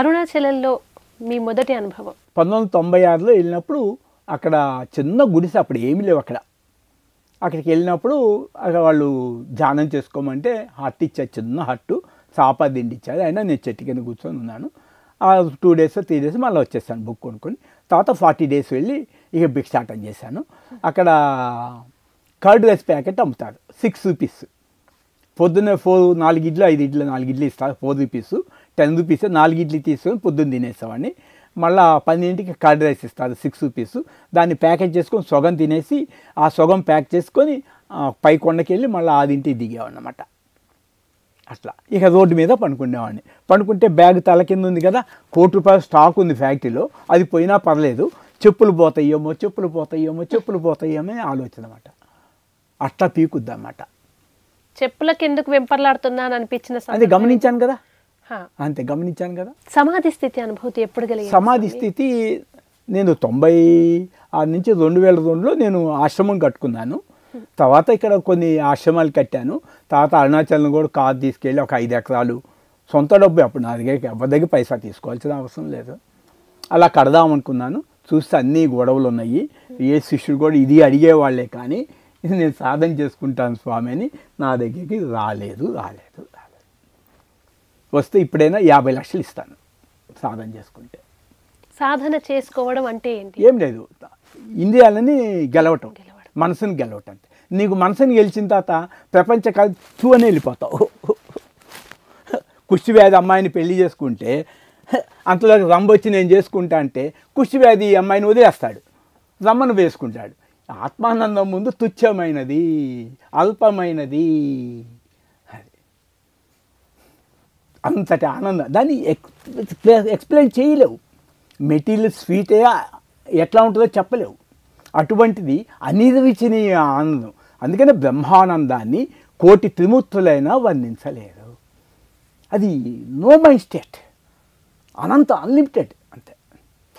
అరుణాచలంలో మీ మొదటి అనుభవం? 1996లో వెళ్ళినప్పుడు అక్కడ చిన్న గుడిసె, అప్పుడు ఏమీ లేవు అక్కడ. అక్కడికి వెళ్ళినప్పుడు అక్కడ వాళ్ళు ధ్యానం చేసుకోమంటే హట్ ఇచ్చారు, చిన్న హట్టు, చాపా దిండి ఇచ్చారు. అయినా నేను చెట్టు కింద కూర్చొని ఉన్నాను. 2 days 3 days మళ్ళీ వచ్చేసాను బుక్ కొనుక్కొని. తర్వాత 40 days వెళ్ళి ఇక భిక్షాటం చేశాను. అక్కడ కర్డ్ రైస్ ప్యాకెట్ అమ్ముతారు, 6 rupees. పొద్దున్నే 4 ఇడ్లు 5 ఇడ్లు 4 ఇడ్లు ఇస్తారు, 4 rupees, 10 rupees. 4 ఇడ్లు తీసుకొని పొద్దున్న తినేసామని. మళ్ళీ 12ంటికి కర్డ్ రైస్ ఇస్తారు, 6 rupees. దాన్ని ప్యాకెట్ చేసుకొని సొగం తినేసి ఆ సొగం ప్యాక్ చేసుకొని పై కొండకి వెళ్ళి మళ్ళీ 6ంటికి దిగేవాడినమాట. అట్లా ఇక రోడ్డు మీద పనుకునేవాడిని. పనుకుంటే బ్యాగ్ తల కింద ఉంది కదా, ₹1 స్టాక్ ఉంది ఫ్యాక్టరీలో, అది పోయినా పర్లేదు, చెప్పులు పోతాయేమో అని ఆలోచన అన్నమాట. అట్లా పీకుద్దన్నమాట. చెప్పులకు ఎందుకు వెంపర్లాడుతున్నాను అనిపించిన అది గమనించాను కదా, అంతే గమనించాను కదా. సమాధి స్థితి అనుభూతి ఎప్పుడు కలిగింది? సమాధి స్థితి నేను 96 నుంచి 2002లో నేను ఆశ్రమం కట్టుకున్నాను. తర్వాత ఇక్కడ కొన్ని ఆశ్రమాలు కట్టాను. తర్వాత అరుణాచలం కూడా కారు తీసుకెళ్ళి ఒక 5 ఎకరాలు, సొంత డబ్బు, అప్పుడు నా దగ్గర ఎవరి దగ్గర పైసా తీసుకోవాల్సిన అవసరం లేదు, అలా కడదామనుకున్నాను. చూస్తే అన్నీ గొడవలు ఉన్నాయి. ఏ శిష్యుడు కూడా ఇది అడిగేవాళ్లే, కానీ ఇది నేను సాధన చేసుకుంటాను స్వామి అని నా దగ్గరికి రాలేదు. వస్తే ఇప్పుడైనా 50 లక్షలు ఇస్తాను సాధన చేసుకుంటే. సాధన చేసుకోవడం అంటే ఏంటి? ఏం లేదు, ఇంద్రియాలని గెలవటం, మనసుని గెలవటం. నీకు మనసుని గెలిచిన తర్వాత ప్రపంచ ఖర్చు అని వెళ్ళిపోతావు. కుష్టివ్యాధి అమ్మాయిని పెళ్లి చేసుకుంటే అంతలో రంబొచ్చి నేను చేసుకుంటా అంటే కుష్టివ్యాధి అమ్మాయిని వదిలేస్తాడు, రమ్మను వేసుకుంటాడు. ఆత్మానందం ముందు తుచ్చమైనది, అల్పమైనది. అంతటి ఆనందం దాన్ని ఎక్స్ప్లెయిన్ చేయలేవు. మెటీరియల్ స్వీటే ఎట్లా ఉంటుందో చెప్పలేవు. అటువంటిది అనిర్వచనీయ ఆనందం. అందుకనే బ్రహ్మానందాన్ని 1,000,000 త్రిమూర్తులైనా వర్ణించలేరు. అది నో మైండ్ స్టేట్, అనంత అన్లిమిటెడ్. అంతే.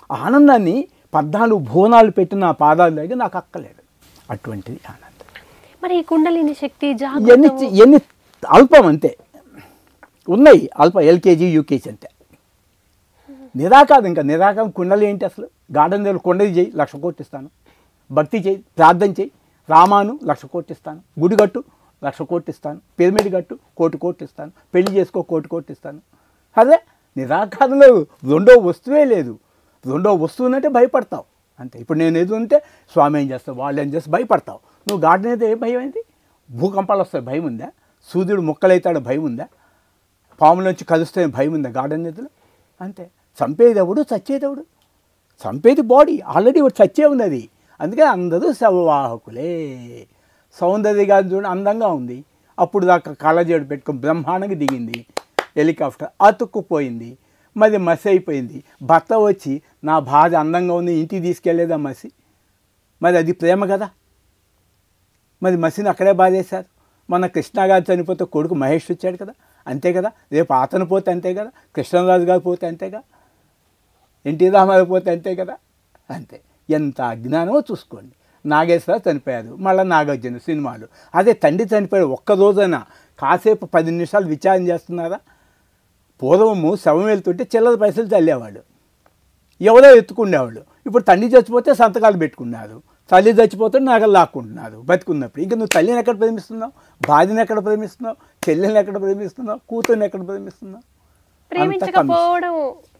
ఆనందాన్ని 14 భువనాలు పెట్టిన పాదాల దగ్గర నాకు అక్కలేదు. అటువంటిది ఆనందం. మరి ఈ కుండలిని శక్తి ఎన్ని అల్పం, అంతే ఉన్నాయి, అల్ప LKG UKG అంతే. నిరాకారం, ఇంకా నిరాకారం కుండలి ఏంటి అసలు? గార్డెన్ దగ్గర కొండది చేయి, 1,00,000 కోట్లు ఇస్తాను. భక్తి చేయి, ప్రార్థన చేయి, రామాను 1,00,000 కోట్లు ఇస్తాను. గుడి కట్టు, 1,00,000 కోట్లు ఇస్తాను. పిరమిడ్ కట్టు, 1,00,000 కోట్లు ఇస్తాను. పెళ్లి చేసుకో, 1,00,000 కోట్లు ఇస్తాను. అదే నిరాకారంలో రెండో వస్తువే లేదు. రెండో వస్తువు అంటే భయపడతావు అంతే. ఇప్పుడు నేను ఏది ఉంటే స్వామి ఏం చేస్తావు, వాళ్ళు ఏం చేస్తే భయపడతావు. నువ్వు గార్డెన్ అయితే ఏ భయం అయింది? భూకంపాలు వస్తాయి భయం ఉందా? సూర్యుడు ముక్కలవుతాడు భయం ఉందా? పాముల నుంచి కలుస్తాయి భయం ఉందా గార్డెన్ నిధులు? అంతే. చంపేదెవడు, చచ్చేదెవడు? చంపేది బాడీ, ఆల్రెడీ చచ్చే ఉంది అది. అందుకే అందరూ శవవాహకులే. సౌందర్య గారి చూడండి, అందంగా ఉంది, అప్పుడు దాకా కళ్ళజోడు పెట్టుకుని బ్రహ్మాండంగా దిగింది, హెలికాప్టర్ అతుక్కుపోయింది, మరి మసి అయిపోయింది. భర్త వచ్చి నా భార్య అందంగా ఉంది ఇంటికి తీసుకెళ్లేదా మసి? మరి అది ప్రేమ కదా. మరి మసిని అక్కడే బాధేశారు. మన కృష్ణ గారు చనిపోతే కొడుకు మహేష్ వచ్చాడు కదా, అంతే కదా. రేపు అతను పోతే అంతే కదా, కృష్ణరాజు గారు పోతే అంతేగా, ఎన్టీ రామారావు పోతే అంతే కదా. అంతే. ఎంత అజ్ఞానమో చూసుకోండి. నాగేశ్వర చనిపోయారు, మళ్ళీ నాగార్జున సినిమాలు. అదే తండ్రి చనిపోయాడు, ఒక్కరోజైనా కాసేపు 10 నిమిషాలు విచారణ చేస్తున్నారా? పూర్వము శవం వెళ్తుంటే చిల్లర పైసలు చల్లేవాళ్ళు, ఎవరో ఎత్తుకునేవాళ్ళు. ఇప్పుడు తండ్రి చచ్చిపోతే సంతకాలు పెట్టుకున్నారు, తల్లి చచ్చిపోతే నగలు లాక్కుంటున్నారు బతికున్నప్పుడు. ఇంకా నువ్వు తల్లిని ఎక్కడ ప్రేమిస్తున్నావు, భార్యని ఎక్కడ ప్రేమిస్తున్నావు, చెల్లెని ఎక్కడ ప్రేమిస్తున్నావు, కూతుర్ని ఎక్కడ ప్రేమిస్తున్నావు? ప్రేమించకపోవడం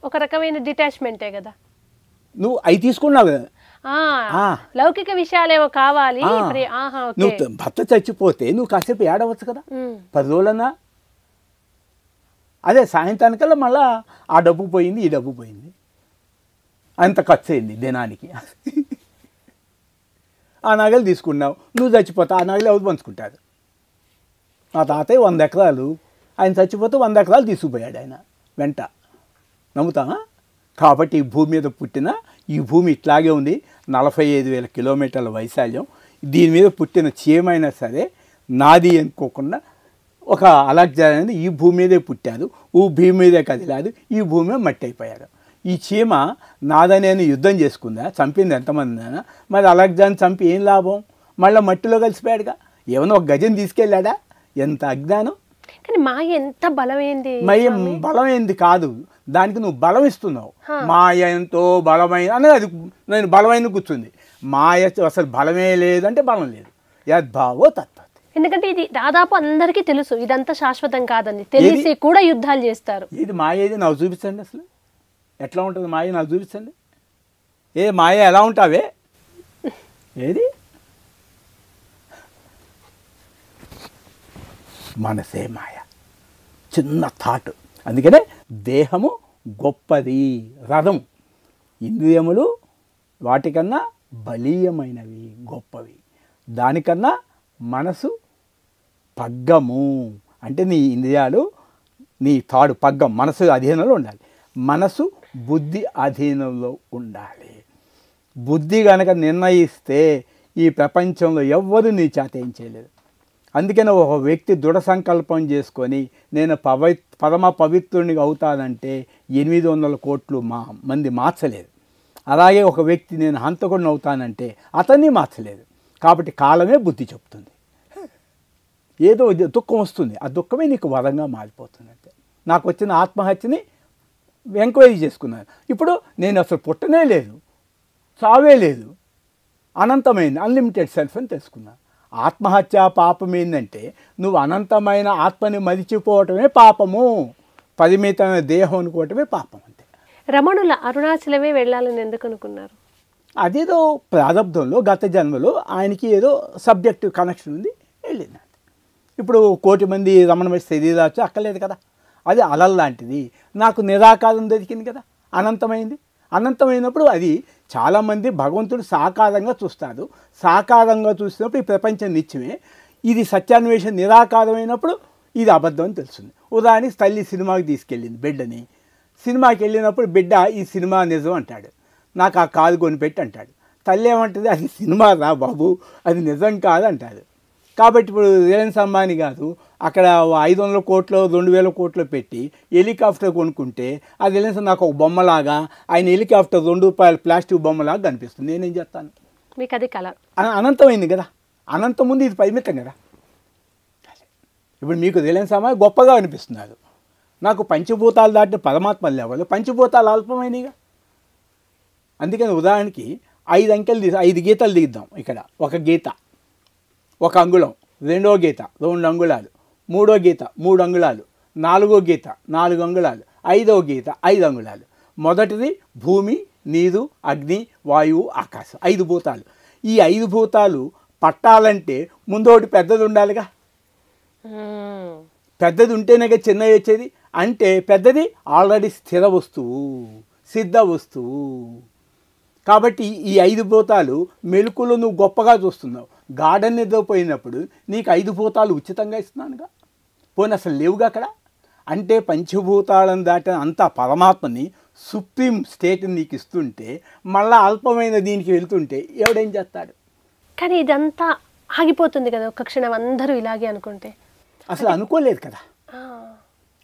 ఒక రకమైన డిటాచ్మెంటే కదా. నువ్వు అవి తీసుకున్నావు కదా, లౌకిక విషయాలేమో కావాలి. నువ్వు భర్త చచ్చిపోతే నువ్వు కాసేపు ఏడవచ్చు కదా, 10 రోజులన్నా. అదే సాయంత్రానికల్లా మళ్ళీ ఆ డబ్బు పోయింది, ఈ డబ్బు పోయింది, అంత ఖర్చు అయింది దినానికి. ఆ నగలు తీసుకున్నావు, నువ్వు చచ్చిపోతావు, ఆ నగలు ఎవరు పంచుకుంటారు? మా తాతయ్య 100 ఎకరాలు, ఆయన చచ్చిపోతే 100 ఎకరాలు తీసుకుపోయాడు ఆయన వెంట. నమ్ముతామా? కాబట్టి ఈ భూమి మీద పుట్టిన, ఈ భూమి ఇట్లాగే ఉంది, 45,000 కిలోమీటర్ల వైశాల్యం. దీని మీద పుట్టిన చీమైనా సరే నాది అనుకోకుండా ఒక అలెగ్జాండర్ అనేది ఈ భూమి మీదే పుట్టారు, భూమి మీదే కదిలారు, ఈ భూమి మట్టి అయిపోయారు. ఈ చీమ నాదనేని యుద్ధం చేసుకుందా, చంపింది ఎంతమందినా? మరి అలెగ్జాండర్ చంపి ఏం లాభం? మళ్ళీ మట్టిలో కలిసిపోయాడుగా. ఏమైనా ఒక గజం తీసుకెళ్ళాడా? ఎంత అజ్ఞానం. కానీ మాయ ఎంత బలమైంది. బలమైంది కాదు, దానికి నువ్వు బలం ఇస్తున్నావు. మాయ ఎంతో బలమైన అనేది అది నేను బలమైన కూర్చుంది. మాయ అసలు బలమే లేదంటే బలం లేదు. యద్భావో తత్వత్. ఎందుకంటే ఇది దాదాపు అందరికీ తెలుసు ఇదంతా శాశ్వతం కాదని, తెలిసి కూడా యుద్ధాలు చేస్తారు. ఇది మాయ ఏది నాకు చూపించండి, అసలు ఎట్లా ఉంటుంది మాయ నాకు చూపించండి. ఏ మాయ ఎలా ఉంటావే, ఏది మనసే మాయ, చిన్న థాట్. అందుకనే దేహము గొప్పది, రథం. ఇంద్రియములు వాటికన్నా బలీయమైనవి, గొప్పవి. దానికన్నా మనసు పగ్గము. అంటే నీ ఇంద్రియాలు నీ తాడు పగ్గం మనసు అధీనంలో ఉండాలి. మనసు బుద్ధి అధీనంలో ఉండాలి. బుద్ధి కనుక నిర్ణయిస్తే ఈ ప్రపంచంలో ఎవ్వరూ నీ చేత ఏం చేయలేదు. అందుకని ఒక వ్యక్తి దృఢ సంకల్పం చేసుకొని నేను పరమ పవిత్రుడిని అవుతానంటే 800 కోట్లు మంది మార్చలేదు. అలాగే ఒక వ్యక్తి నేను హంతకుడిని అవుతానంటే అతన్ని మార్చలేదు. కాబట్టి కాలమే బుద్ధి చెప్తుంది. ఏదో దుఃఖం వస్తుంది, ఆ దుఃఖమే నీకు వరంగా మారిపోతుంది. అంటే నాకు వచ్చిన ఆత్మహత్యని ఎంక్వైరీ చేసుకున్నాను. ఇప్పుడు నేను అసలు పుట్టనే లేదు, చావే లేదు, అనంతమైంది, అన్లిమిటెడ్ సెల్ఫ్ అని తెలుసుకున్నాను. ఆత్మహత్య పాపం ఏంటంటే నువ్వు అనంతమైన ఆత్మని మరిచిపోవటమే పాపము, పరిమితమైన దేహం అనుకోవటమే పాపం. అంతే. రమణుల అరుణాచలమే వెళ్ళాలని ఎందుకు అనుకున్నారు? అదేదో ప్రారంభంలో గత జన్మలో ఆయనకి ఏదో సబ్జెక్టివ్ కనెక్షన్ ఉంది, వెళ్ళింది. ఇప్పుడు 1 కోటి మంది రమణ మహర్షి శరీరాచ్చు అక్కర్లేదు కదా. అది అలల్ లాంటిది. నాకు నిరాకారం దొరికింది కదా, అనంతమైంది. అనంతమైనప్పుడు అది చాలామంది భగవంతుడు సాకారంగా చూస్తారు. సాకారంగా చూసినప్పుడు ఈ ప్రపంచం నిత్యమే. ఇది సత్యాన్వేషణ నిరాకారమైనప్పుడు ఇది అబద్ధం అని తెలుస్తుంది. ఉదాహరణకి తల్లి సినిమాకి తీసుకెళ్ళింది బిడ్డని. సినిమాకి వెళ్ళినప్పుడు బిడ్డ ఈ సినిమా నిజం అంటాడు, నాకు ఆ కాదు కొనిపెట్టి అంటాడు. తల్లి ఏమంటుంది, అది సినిమా రా బాబు, అది నిజం కాదు అంటాడు. కాబట్టి ఇప్పుడు రిలయన్స్ అంబానీ కాదు, అక్కడ 500 కోట్లు 2000 కోట్లు పెట్టి హెలికాప్టర్ కొనుక్కుంటే అది రిలయన్స్ నాకు ఒక బొమ్మలాగా, ఆయన హెలికాప్టర్ ₹2 ప్లాస్టిక్ బొమ్మలాగా కనిపిస్తుంది. నేనేం చేస్తాను? మీకు అది కళ అనంతమైంది కదా, అనంతం ముందు ఇది పరిమితం కదా. ఇప్పుడు మీకు రిలయన్స్ అంబానీ గొప్పగా అనిపిస్తున్నారు, నాకు పంచభూతాలు దాటిన పరమాత్మ లేవాలి, పంచభూతాలు అల్పమైనగా. అందుకని ఉదాహరణకి 5 గీతలు దిగుద్దాం. ఇక్కడ ఒక గీత 1 అంగుళం, 2వ గీత 2 అంగుళాలు, 3వ గీత 3 అంగుళాలు, 4వ గీత 4 అంగుళాలు, 5వ గీత 5 అంగుళాలు. మొదటిది భూమి, నీరు, అగ్ని, వాయువు, ఆకాశం, 5 భూతాలు. ఈ 5 భూతాలు పట్టాలంటే ముందు ఒకటి పెద్దది ఉండాలిగా. పెద్దది ఉంటేనే చిన్నది వచ్చేది. అంటే పెద్దది ఆల్రెడీ స్థిర వస్తువు, సిద్ధ వస్తువు. కాబట్టి ఈ 5 భూతాలు మెలుకులు నువ్వు గొప్పగా చూస్తున్నావు. గార్డెన్ నిద్రపోయినప్పుడు నీకు 5 భూతాలు ఉచితంగా ఇస్తున్నానుగా, పోనీ అసలు లేవుగా అక్కడ. అంటే పంచభూతాలను దాటిన అంత పరమాత్మని సుప్రీం స్టేట్ని నీకు ఇస్తుంటే మళ్ళీ అల్పమైన దీనికి వెళ్తుంటే ఎవడేం చేస్తాడు? కానీ ఇదంతా ఆగిపోతుంది కదా ఒక క్షణం, అందరూ ఇలాగే అనుకుంటే. అసలు అనుకోలేదు కదా.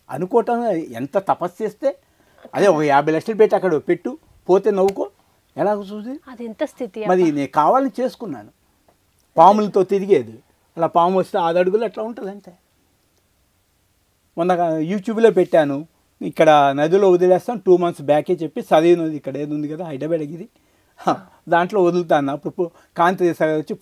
అనుకోవటం ఎంత తపస్సు చేస్తే, అదే ఒక 50 లక్షలు పెట్టి అక్కడ పెట్టు, పోతే నవ్వుకో, ఎలా చూసి అది ఎంత స్థితి. మరి నేను కావాలని చేసుకున్నాను. పాములతో తిరిగేది, అలా పాము వస్తే 6 అడుగులు అట్లా ఉంటుంది అంతే. మొన్న యూట్యూబ్లో పెట్టాను, ఇక్కడ నదిలో వదిలేస్తాం 2 months బ్యాకే చెప్పి చదివినది. ఇక్కడ ఏది ఉంది కదా హైదరాబాద్, ఇది దాంట్లో వదులుతాను. అప్పుడు కాంతి వచ్చి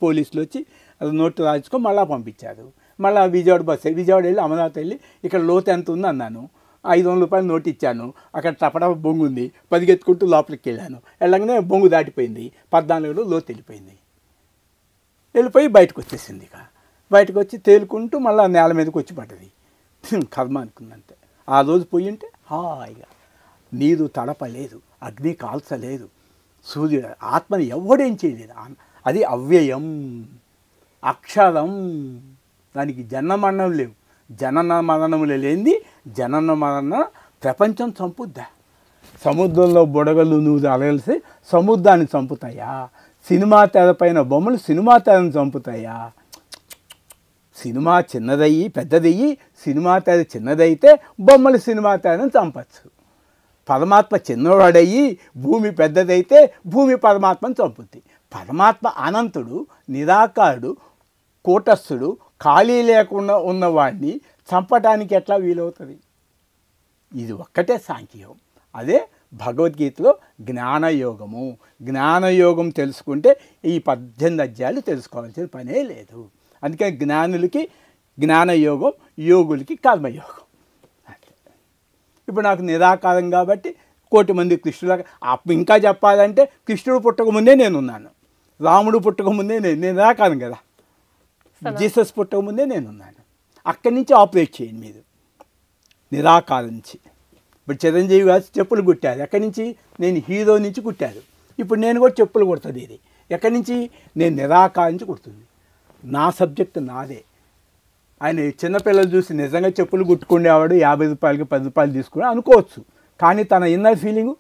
పోలీసులు వచ్చి అది నోటు రాయించుకొని మళ్ళీ పంపించారు. మళ్ళీ విజయవాడ బస్సు, విజయవాడ వెళ్ళి అమరావతి వెళ్ళి ఇక్కడ లోతు ఎంత ఉంది అన్నాను. ₹500 నోటు ఇచ్చాను. అక్కడ టపటా బొంగు ఉంది, పరిగెత్తుకుంటూ లోపలికి వెళ్ళాను. వెళ్ళగానే బొంగు దాటిపోయింది, 14 లోతు వెళ్ళిపోయి బయటకు వచ్చేసింది. ఇక బయటకు వచ్చి తేలుకుంటూ మళ్ళీ నేల మీదకి వచ్చి పడ్డది. కర్మ అనుకుందంతే. ఆ రోజు పోయి ఉంటే హాయిగా నీరు తడపలేదు, అగ్ని కాల్చలేదు, సూర్యుడు ఆత్మని ఎవడేం చేయలేదు. అది అవ్యయం, అక్షరం. దానికి జన్మ మరణం లేవు. జనన మరణములు లేనిది జనన మరణ ప్రపంచం చంపుద్దా? సముద్రంలో బుడగలు నువ్వు అలగలిసి సముద్రాన్ని చంపుతాయా? సినిమా తెరపైన బొమ్మలు సినిమా తెరను చంపుతాయా? సినిమా చిన్నదయ్యి పెద్దదయ్యి, సినిమా తెర చిన్నదైతే బొమ్మలు సినిమా తెరను చంపచ్చు. పరమాత్మ చిన్నవాడయ్యి భూమి పెద్దదైతే భూమి పరమాత్మను చంపుద్ది. పరమాత్మ అనంతుడు, నిరాకారుడు, కూటస్థుడు, ఖాళీ లేకుండా ఉన్నవాడిని చంపటానికి ఎట్లా వీలవుతుంది? ఇది ఒక్కటే సాంఖ్యయోగం. అదే భగవద్గీతలో జ్ఞానయోగము. జ్ఞానయోగం తెలుసుకుంటే ఈ 18 అధ్యాయాలు తెలుసుకోవాల్సిన పనే లేదు. అందుకని జ్ఞానులకి జ్ఞానయోగం, యోగులకి కర్మయోగం. ఇప్పుడు నాకు నిరాకారం కాబట్టి 1,000,000 మంది కృష్ణుల ఇంకా చెప్పాలంటే కృష్ణుడు పుట్టక ముందే నేనున్నాను, రాముడు పుట్టక ముందే నేను నిరాకారం కదా, జీసస్ పుట్టక ముందే నేనున్నాను. అక్కడి నుంచి ఆపరేట్ చేయండి మీరు, నిరాకారం నుంచి. ఇప్పుడు చిరంజీవి గారు చెప్పులు కుట్టారు, ఎక్కడి నుంచి? నేను హీరో నుంచి కుట్టారు. ఇప్పుడు నేను కూడా చెప్పులు కుడుతుంది. ఇది ఎక్కడి నుంచి? నేను నిరాకారం నుంచి కుడుతుంది. నా సబ్జెక్టు నాదే. ఆయన చిన్నపిల్లలు చూసి నిజంగా చెప్పులు కుట్టుకునేవాడు 50 రూపాయలకి 10 రూపాయలు తీసుకుని అనుకోవచ్చు, కానీ తన ఇన్నర్ ఫీలింగు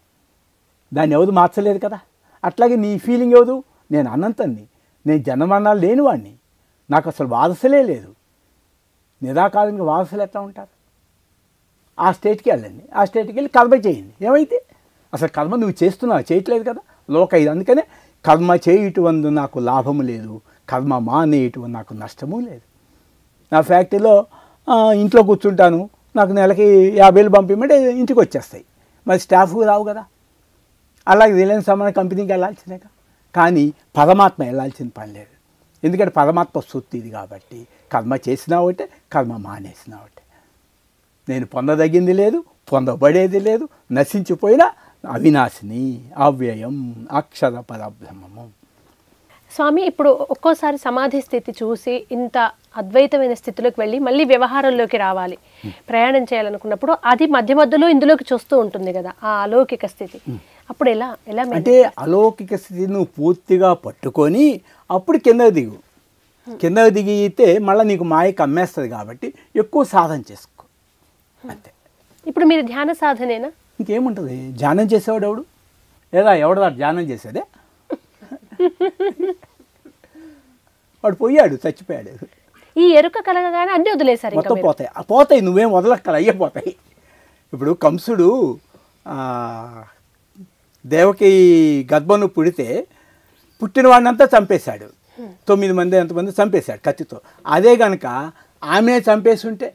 దాన్ని ఎవరు మార్చలేదు కదా. అట్లాగే నీ ఫీలింగ్ ఎవరు? నేను అనంతాన్ని, నేను జన్మమరణాలు లేనివాడిని, నాకు అసలు వారసులే లేదు. నిరాకారంగా వారసులు ఎట్లా ఉంటారు? ఆ స్టేట్కి వెళ్ళండి, ఆ స్టేట్కి వెళ్ళి కర్మ చేయండి. ఏమైతే అసలు కర్మ నువ్వు చేస్తున్నావు, చేయట్లేదు కదా లోక ఇది. అందుకనే కర్మ చేయటం నాకు లాభము లేదు, కర్మ మానేయటం నాకు నష్టము లేదు. నా ఫ్యాక్టరీలో ఇంట్లో కూర్చుంటాను, నాకు నెలకి 50,000 పంపించమంటే ఇంటికి వచ్చేస్తాయి, మరి స్టాఫ్ రావు కదా. అలాగే రిలయన్స్ సమాన కంపెనీకి వెళ్ళాల్సిందే. కానీ పరమాత్మ వెళ్ళాల్సిన పని లేదు, ఎందుకంటే పరమాత్మ సొత్తు ఇది కాబట్టి. కర్మ చేసినా ఒకటే, కర్మ మానేసినా ఒకటే. నేను పొందదగింది లేదు, పొందబడేది లేదు, నశించిపోయిన అవినాశిని, అవ్యయం, అక్షర పరబ్రహ్మము. స్వామి, ఇప్పుడు ఒక్కోసారి సమాధి స్థితి చూసి ఇంత అద్వైతమైన స్థితిలోకి వెళ్ళి మళ్ళీ వ్యవహారంలోకి రావాలి, ప్రయాణం చేయాలనుకున్నప్పుడు అది మధ్య మధ్యలో ఇందులోకి చూస్తూ ఉంటుంది కదా, ఆ అలౌకిక స్థితి. అప్పుడు ఎలా ఎలా అంటే అలౌకిక స్థితిని నువ్వు పూర్తిగా పట్టుకొని అప్పుడు కిందకు దిగు. కిందకు దిగితే మళ్ళీ నీకు మాయ కమ్మేస్తుంది కాబట్టి ఎక్కువ సాధన చేసుకో అంతే. ఇప్పుడు మీరు ధ్యాన సాధనేనా? ఇంకేముంటుంది? ధ్యానం చేసేవాడు ఎవడు? లేదా ఎవడదా ధ్యానం చేసేదే? వాడు పోయాడు, చచ్చిపోయాడు. ఈ ఎరుక కలగగానే అన్నీ వదిలేశారు, మొత్తం పోతాయి. పోతాయి, నువ్వేం వదలక్కల, అయ్యే పోతాయి. ఇప్పుడు కంసుడు దేవకి గర్భను పుడితే పుట్టిన వాడినంతా చంపేశాడు, 9 మంది ఎంతమంది చంపేశాడు కత్తితో. అదే కనుక ఆమెనే చంపేసి ఉంటే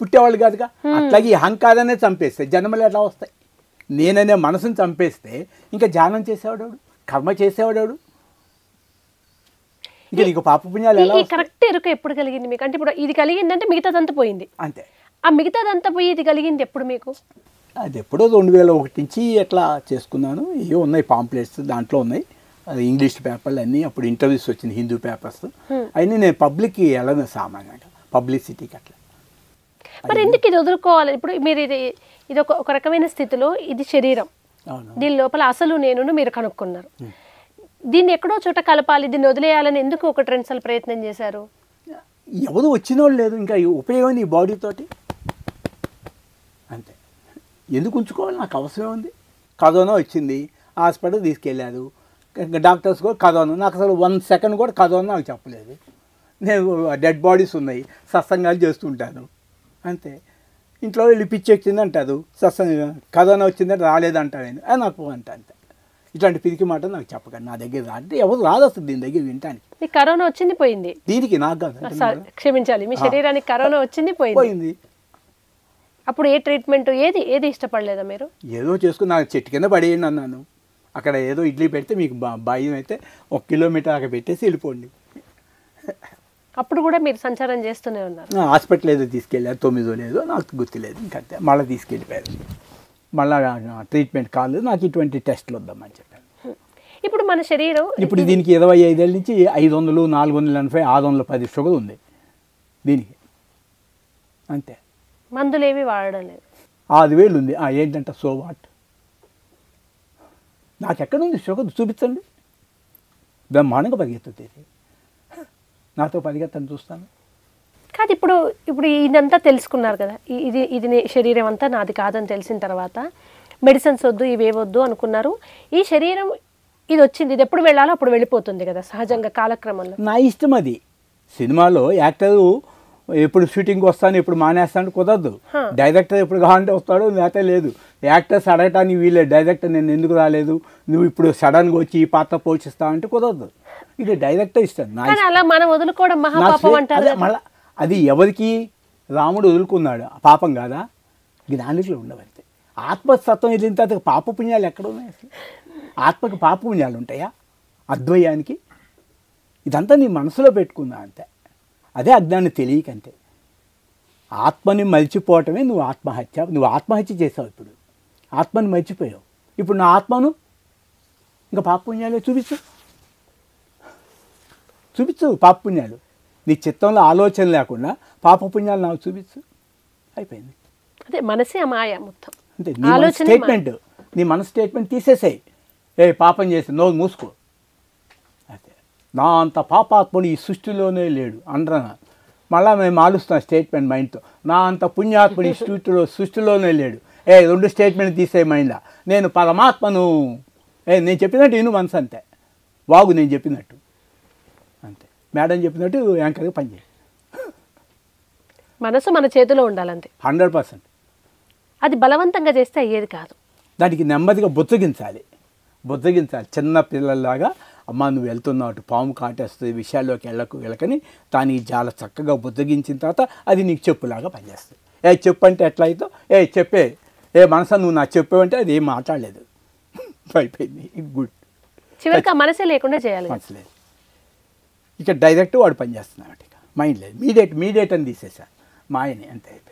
పుట్టేవాళ్ళు కాదుగా. అట్లాగే ఈ అహంకారాన్ని చంపేస్తే జన్మలు ఎట్లా వస్తాయి? నేననే మనసుని చంపేస్తే ఇంకా ధ్యానం చేసేవాడు, కర్మ చేసేవాడు, ఇంకా నీకు పాపపుణ్యాలు ఎలా? కరెక్ట్ ఎరుక ఎప్పుడు కలిగింది మీకు? అంటే ఇప్పుడు ఇది కలిగిందంటే మిగతాదంతా పోయింది అంతే. ఆ మిగతాదంతా పోయి ఇది కలిగింది ఎప్పుడు మీకు? అది ఎప్పుడో 2001 నుంచి ఎట్లా చేసుకున్నాను. ఇవో ఉన్నాయి పాంప్లెట్స్, దాంట్లో ఉన్నాయి. అది ఇంగ్లీష్ పేపర్లు అన్నీ. అప్పుడు ఇంటర్వ్యూస్ వచ్చింది, హిందూ పేపర్స్ అన్నీ. నేను పబ్లిక్కి వెళ్ళను సామాన్యంగా, పబ్లిసిటీకి అట్లా. మరి ఎందుకు ఇది వదులుకోవాలి? ఇప్పుడు మీరు ఇది ఒక రకమైన స్థితిలో ఇది శరీరం, దీని లోపల అసలు నేను మీరు కనుక్కున్నారు. దీన్ని ఎక్కడో చోట కలపాలి, దీన్ని వదిలేయాలని ఎందుకు ఒక 2 సార్లు ప్రయత్నం చేశారు? ఎవరు వచ్చినోళ్ళు లేదు, ఇంకా ఉపయోగం ఈ బాడీ తోటి అంతే. ఎందుకు ఉంచుకోవాలి? నాకు అవసరం ఉంది. కరోనా వచ్చింది, హాస్పిటల్ తీసుకెళ్ళారు డాక్టర్స్ కూడా. కరోనా నాకు అసలు 1 సెకండ్ కూడా కరోనా నాకు చెప్పలేదు. నేను డెడ్ బాడీస్ ఉన్నాయి, సత్సంగాలు చేస్తుంటాను అంతే. ఇంట్లో వెళ్ళి పిచ్చి వచ్చింది అంటారు, కరోనా వచ్చిందంటే రాలేదంటారు ఆయన నాకు అంతే. ఇట్లాంటి పిరికి మాట నాకు చెప్పకండి, నా దగ్గర అంటే ఎవరు రాదు అసలు దీని దగ్గర వినటానికి. కరోనా వచ్చింది పోయింది, దీనికి నాకు కాదు, క్షమించాలి, మీ శరీరానికి కరోనా వచ్చింది పోయింది. అప్పుడు ఏ ట్రీట్మెంట్ ఏది ఇష్టపడలేదా మీరు? ఏదో చేసుకుని నాకు చెట్టు కింద పడేయండి అన్నాను. అక్కడ ఏదో ఇడ్లీ పెడితే మీకు భయం అయితే 1 కిలోమీటర్ అక్కడ పెట్టేసి వెళ్ళిపోండి. అప్పుడు కూడా మీరు సంచారం చేస్తూనే ఉన్నారు. హాస్పిటల్ ఏదో తీసుకెళ్ళారు, 9 లేదో నాకు గుర్తులేదు. ఇంకంతే మళ్ళీ తీసుకెళ్ళిపోయారు. మళ్ళీ ట్రీట్మెంట్ కాలేదు, నాకు ఇటువంటి టెస్ట్లు వద్దామని చెప్పాను. ఇప్పుడు మన శరీరం ఇప్పుడు దీనికి 25 ఏళ్ళ నుంచి 500, 480, 610 షుగర్ ఉంది దీనికి అంతే. మందులు ఏవి వాడడం లేదు. 6,000 ఉంది. ఏంటంటే సో వాట్? నాకు ఎక్కడుంది షుగర్? చూపించండి. బ్రహ్మాండంగా పరిగెత్తుతుంది, నాతో పరిగెత్తని చూస్తాను. కాదు, ఇప్పుడు ఇదంతా తెలుసుకున్నారు కదా, ఇది శరీరం అంతా నాది కాదని తెలిసిన తర్వాత మెడిసిన్స్ వద్దు, ఇవేవద్దు అనుకున్నారు. ఈ శరీరం ఇది వచ్చింది, ఇది ఎప్పుడు వెళ్ళాలో అప్పుడు వెళ్ళిపోతుంది కదా సహజంగా కాలక్రమంలో. నా ఇష్టం అది. సినిమాలో యాక్టరు ఎప్పుడు షూటింగ్కి వస్తాను ఎప్పుడు మానేస్తాను కుదరదు. డైరెక్టర్ ఎప్పుడు కావాలంటే వస్తాడు, లేకపోతే లేదు. యాక్టర్స్ అడగటానికి వీళ్ళే, డైరెక్టర్ నేను ఎందుకు రాలేదు, నువ్వు ఇప్పుడు సడన్గా వచ్చి ఈ పాత్ర పోషిస్తావంటే కుదరదు. ఇది డైరెక్టర్ ఇష్టం. అలా మనం వదులుకోవడం మహాపాపం అంటారు. మళ్ళీ అది ఎవరికి? రాముడు వదులుకున్నాడు, పాపం కాదా? జ్ఞానికులు ఉండవంతే. ఆత్మతత్వం వెళ్ళిన తర్వాత పాపపుణ్యాలు ఎక్కడ ఉన్నాయి అసలు? ఆత్మకి పాపపుణ్యాలు ఉంటాయా అద్వయానికి? ఇదంతా నీ మనసులో పెట్టుకున్నా అంతే. అదే అజ్ఞానం తెలియకంతే. ఆత్మని మర్చిపోవటమే నువ్వు ఆత్మహత్య. నువ్వు ఆత్మహత్య చేసావు. ఇప్పుడు ఆత్మని మర్చిపోయావు. ఇప్పుడు నా ఆత్మను ఇంకా పాపపుణ్యాలు చూపించు పాపపుణ్యాలు. నీ చిత్తంలో ఆలోచన లేకుండా పాపపుణ్యాలు నాకు చూపించు. అయిపోయింది. అదే మనసే మాయ మొత్తం. అంతే. నీ మనసు స్టేట్మెంట్, నీ మనసు స్టేట్మెంట్ తీసేసాయి. పాపం చేసి నోరు మూసుకో. అదే నా అంత పాపాత్ముడు ఈ సృష్టిలోనే లేడు అండ్రనా. మళ్ళీ మేము మారుస్తాం స్టేట్మెంట్ మైండ్తో. నా అంత పుణ్యాత్ముడు ఈ సృష్టిలోనే లేడు. 2 స్టేట్మెంట్ తీసే మైండ్లా. నేను పరమాత్మను. నేను చెప్పినట్టు ఇను మనసు అంతే. వాగు నేను చెప్పినట్టు అంతే. మేడం చెప్పినట్టు యాంకర్గా పనిచేయి. మనసు మన చేతిలో ఉండాలంతే. 100%. అది బలవంతంగా చేస్తే అయ్యేది కాదు. దానికి నెమ్మదిగా బుజ్జగించాలి. చిన్న పిల్లల్లాగా అమ్మ నువ్వు వెళ్తున్నావు అటు పాము కాటేస్తుంది విషయాల్లోకి వెళ్ళకని దాన్ని చాలా చక్కగా బుజ్జగించిన తర్వాత అది నీకు చెప్పులాగా పనిచేస్తుంది. చెప్పు అంటే ఎట్లా అవుతావు? చెప్పే మనసా నువ్వు నాకు చెప్పావంటే అది ఏం మాట్లాడలేదు. అయిపోయింది. గుడ్. చివరికి ఆ మనసే లేకుండా చేయాలి. మనసు లేదు. ఇక డైరెక్ట్ వాడు పనిచేస్తున్నాడు. ఇక మైండ్ లేదు. మీడియేట్ అని తీసేశాను మాయని. అంతే అయిపోయింది.